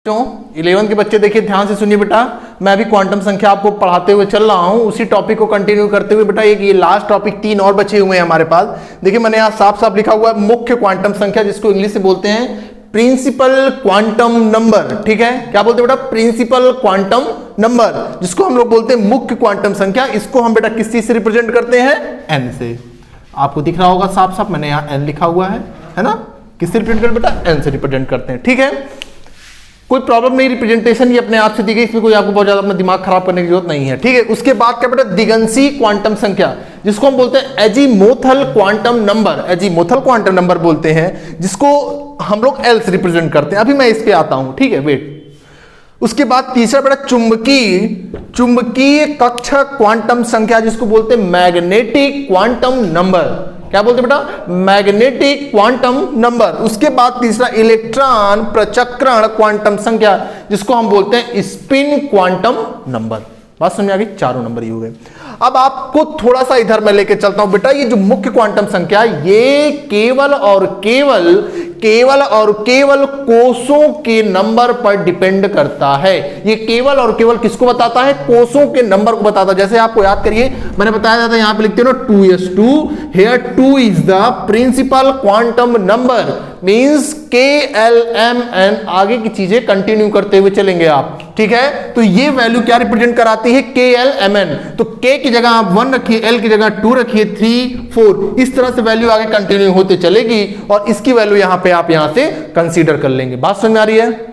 11 के बच्चे देखिए ध्यान से सुनिए बेटा, मैं अभी क्वांटम संख्या आपको पढ़ाते हुए चल रहा हूं, उसी टॉपिक को कंटिन्यू करते हुए बेटा एक ये लास्ट टॉपिक 3 और बचे हुए हैं हमारे पास। देखिए मैंने यहाँ साफ साफ लिखा हुआ है मुख्य क्वांटम संख्या, जिसको इंग्लिश से बोलते हैं प्रिंसिपल क्वांटम नंबर। ठीक है, क्या बोलते हैं बेटा? प्रिंसिपल क्वांटम नंबर, जिसको हम लोग बोलते हैं मुख्य क्वांटम संख्या। इसको हम बेटा किस चीज से रिप्रेजेंट करते हैं? एन से। आपको दिख रहा होगा साफ साफ, मैंने यहाँ एन लिखा हुआ है ना। किससे रिप्रेजेंट करते बेटा? एन से रिप्रेजेंट करते हैं। ठीक है, कोई प्रॉब्लम नहीं, रिप्रेजेंटेशन ये अपने आप से दी गई, इसमें कोई आपको बहुत ज्यादा अपना दिमाग खराब करने की जरूरत नहीं है। ठीक है, उसके बाद क्या बेटा? दिगंसी क्वांटम संख्या, जिसको हम बोलते हैं एजीमोथल क्वांटम नंबर। एजीमोथल क्वांटम नंबर बोलते हैं, जिसको हम लोग एल से रिप्रेजेंट करते हैं। अभी मैं इस पे आता हूं। ठीक है, वेट। उसके बाद तीसरा बेटा चुंबकीय कक्षक क्वांटम संख्या, जिसको बोलते हैं मैग्नेटिक क्वांटम नंबर। क्या बोलते हैं बेटा? Magnetic quantum number. उसके बाद तीसरा इलेक्ट्रॉन प्रचक्रण क्वांटम संख्या, जिसको हम बोलते हैं स्पिन क्वांटम नंबर। बात समझ आ गई? चारों नंबर ही हो गए। अब आपको थोड़ा सा इधर मैं लेके चलता हूं बेटा। ये जो मुख्य क्वांटम संख्या, ये केवल और केवल कोषों के नंबर पर डिपेंड करता है। ये केवल और केवल किसको बताता है? कोषों के नंबर को बताता है। जैसे आपको याद करिए, मैंने बताया था यहां पे लिखते हो ना 2s2, here 2 is the principal quantum number, means KLMN। आगे की चीजें कंटिन्यू करते हुए चलेंगे आप। ठीक है, तो ये वैल्यू क्या रिप्रेजेंट कराती है? KLMN। तो K की जगह आप 1 रखिए, L की जगह 2 रखिए, 3, 4, इस तरह से वैल्यू आगे कंटिन्यू होते चलेगी और इसकी वैल्यू यहां पे आप यहां से कंसीडर कर लेंगे। बात समझ में आ रही है?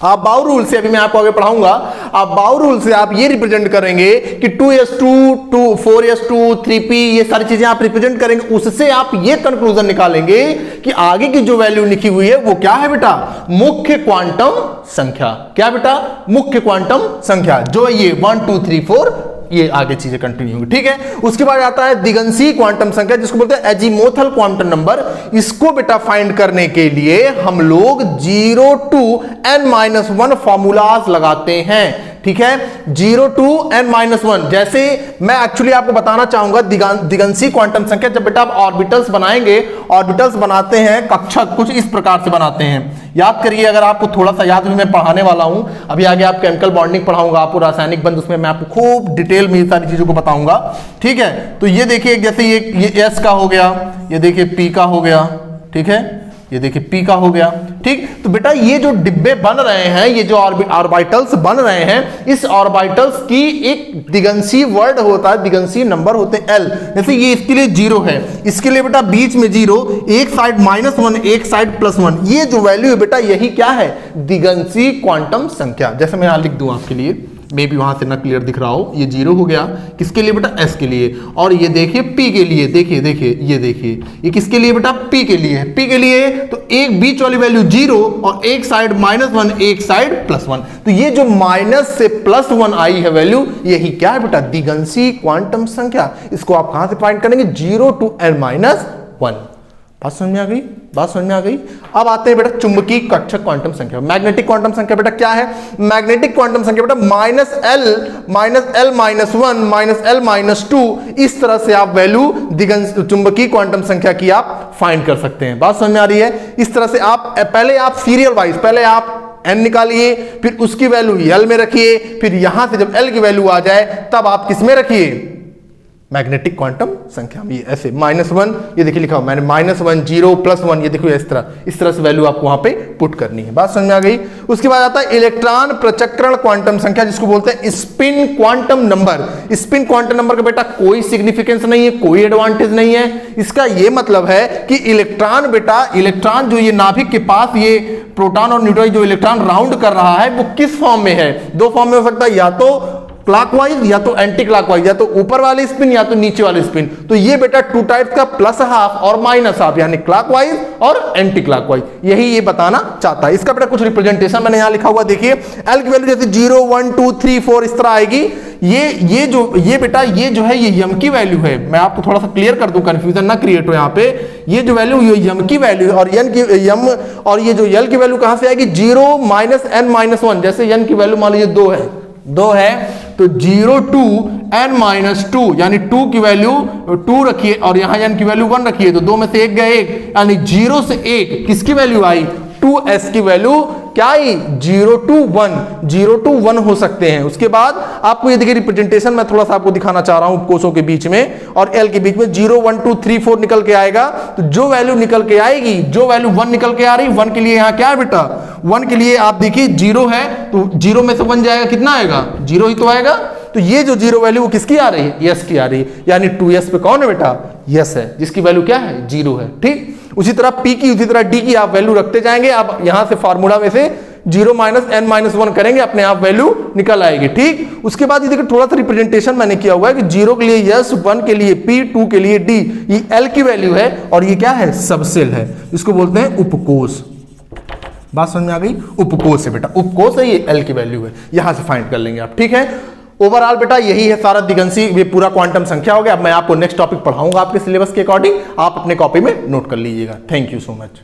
आप बाउ रूल से, अभी मैं आपको आगे पढ़ाऊंगा, आप बाउ रूल से आप ये रिप्रेजेंट करेंगे कि 2s2, 4s2, 3p, ये सारी चीजें आप रिप्रेजेंट करेंगे। उससे आप ये कंक्लूजन निकालेंगे कि आगे की जो वैल्यू लिखी हुई है वो क्या है बेटा? मुख्य क्वांटम संख्या। क्या बेटा? मुख्य क्वांटम संख्या, जो ये 1, 2, 3, 4, ये आगे चीजें कंटिन्यू होंगी। ठीक है, उसके बाद आता है दिगंसी क्वांटम संख्या, जिसको बोलते हैं एजीमोथल क्वांटम नंबर। इसको बेटा फाइंड करने के लिए हम लोग 0 to n-1 फॉर्मूलाज लगाते हैं। ठीक है, 0 to n-1। जैसे मैं एक्चुअली आपको बताना चाहूंगा दिगंसी क्वांटम संख्या, जब बेटा आप ऑर्बिटल्स बनाएंगे, ऑर्बिटल्स बनाते हैं कक्षक कुछ इस प्रकार से बनाते हैं। याद करिए, अगर आपको थोड़ा सा याद भी मैं पढ़ाने वाला हूं, अभी आगे आप केमिकल बॉन्डिंग पढ़ाऊंगा, आपको रासायनिक बंध, उसमें मैं आपको खूब डिटेल में सारी चीजों को बताऊंगा। ठीक है, तो ये देखिए, जैसे ये S का हो गया, ये देखिए P का हो गया। ठीक है, ये देखिए P का हो गया। ठीक, तो बेटा ये जो डिब्बे बन रहे हैं, ये जो ऑर्बिटल्स बन रहे हैं, इस ऑर्बिटल्स की एक दिगंसी वर्ड होता है, दिगंसी नंबर होते हैं L। जैसे ये इसके लिए 0 है, इसके लिए बेटा बीच में 0, एक साइड -1, एक साइड +1। ये जो वैल्यू है बेटा, यही क्या है? दिगंसी क्वांटम संख्या। जैसे मैं यहां लिख दूं आपके लिए, मे भी वहां से ना क्लियर दिख रहा हो, ये 0 हो गया। किसके लिए बेटा? S के लिए। और ये देखिए P के लिए, देखिए ये देखिए, ये किसके लिए बेटा? P के लिए। P के लिए तो एक बीच वाली वैल्यू 0 और एक साइड -1, एक साइड +1। तो ये जो माइनस से +1 आई है वैल्यू, यही क्या है बेटा? दिगंसी क्वांटम संख्या। इसको आप कहां से फाइंड करेंगे? 0 to n-1। बात समझ में आ गई? बात समझ में आ गई? अब आते हैं बेटा चुंबकीय कक्षक क्वांटम संख्या। मैग्नेटिक क्वांटम संख्या बेटा क्या है? मैग्नेटिक क्वांटम संख्या बेटा -L, -L-2, इस तरह से आप वैल्यू चुंबकीय क्वांटम संख्या की आप फाइंड कर सकते हैं। बात समझ में आ रही है? इस तरह से आप पहले आप सीरियल वाइज, पहले आप n निकालिए, फिर उसकी वैल्यू L में रखिए, फिर यहां से जब L की वैल्यू आ जाए तब आप किस में रखिए? मैग्नेटिक क्वांटम संख्या में। ये ऐसे -1, ये देखिए लिखा हुआ मैंने -1, 0, +1, ये देखो इस तरह से वैल्यू आपको वहां पे पुट करनी है। बात समझ में आ गई? उसके बाद आता है इलेक्ट्रॉन प्रचक्रण क्वांटम संख्या, जिसको बोलते हैं spin quantum number. Spin quantum number का बेटा कोई सिग्निफिकेंस नहीं है, कोई एडवांटेज नहीं है। इसका ये मतलब है कि इलेक्ट्रॉन बेटा, इलेक्ट्रॉन जो ये नाभिक के पास ये प्रोटॉन और न्यूट्रॉन जो इलेक्ट्रॉन राउंड कर रहा है, वो किस फॉर्म में है? 2 फॉर्म में हो सकता है, या तो क्लॉकवाइज या तो एंटी क्लॉकवाइज, या तो ऊपर वाली स्पिन या तो नीचे वाली स्पिन। तो ये बेटा 2 टाइप्स का +½ और -½ यानी क्लॉकवाइज और एंटी क्लॉकवाइज, यही ये बताना चाहता है। इसका बेटा कुछ रिप्रेजेंटेशन मैंने यहां लिखा हुआ, देखिए L की वैल्यू जैसे 0, 1, 2, 3, 4 इस तरह आएगी। ये बेटा ये जो है ये यम की वैल्यू है। मैं आपको थोड़ा सा क्लियर कर दूं, कंफ्यूजन ना क्रिएट हो। यहां पे ये जो वैल्यू, ये यम की वैल्यू है, और यम और ये जो L की वैल्यू कहां से आएगी? 0, -n-1। जैसे n की वैल्यू मान लीजिए 2 है, तो 0 to n-2, यानी 2 की वैल्यू 2 रखिए और यहां n की वैल्यू 1 रखिए, तो 2 में से 1 गए 1, यानी 0 से 1 किसकी वैल्यू आई? 2s की वैल्यू क्या आई 0 to 1, 0 to 1 हो सकते हैं। उसके बाद आपको ये देखिए रिप्रेजेंटेशन मैं थोड़ा सा आपको दिखाना चाह रहा हूं उपकोषों के बीच में और एल के बीच में 0 1 2 3 4 निकल के आएगा। तो जो वैल्यू निकल के आएगी, जो वैल्यू 1 निकल के आ रही, 1 के लिए यहां क्या है बेटा, 1 के लिए आप देखिए 0 है तो 0 में से 1 जाएगा, कितना आएगा 0 ही तो आएगा। तो ये जो 0 वैल्यू वो किसकी आ रही है, यस की आ रही है, यानी 2s पे कौन है बेटा, यस है, जिसकी वैल्यू क्या है 0 है। ठीक, उसी तरह p की, उसी तरह d की आप वैल्यू रखते जाएंगे। आप यहां से फार्मूला में से 0 - n - 1 करेंगे, अपने आप वैल्यू निकल आएगी। ठीक, उसके बाद ये देखिए थोड़ा सा रिप्रेजेंटेशन मैंने किया हुआ है कि 0 के लिए यस, 1 के लिए p, 2 के लिए d, ये l की वैल्यू है और ये क्या है, सबसेल है, इसको बोलते हैं उपकोष। बात समझ में आ गई, उपकोष है बेटा, उपकोष है, ये l की वैल्यू है, यहां से फाइंड कर लेंगे आप। ठीक है, ओवरऑल बेटा यही है सारा दिगंशी, ये पूरा क्वांटम संख्या हो गया। अब मैं आपको नेक्स्ट टॉपिक पढ़ाऊंगा आपके सिलेबस के अकॉर्डिंग, आप अपने कॉपी में नोट कर लीजिएगा। Thank you so much.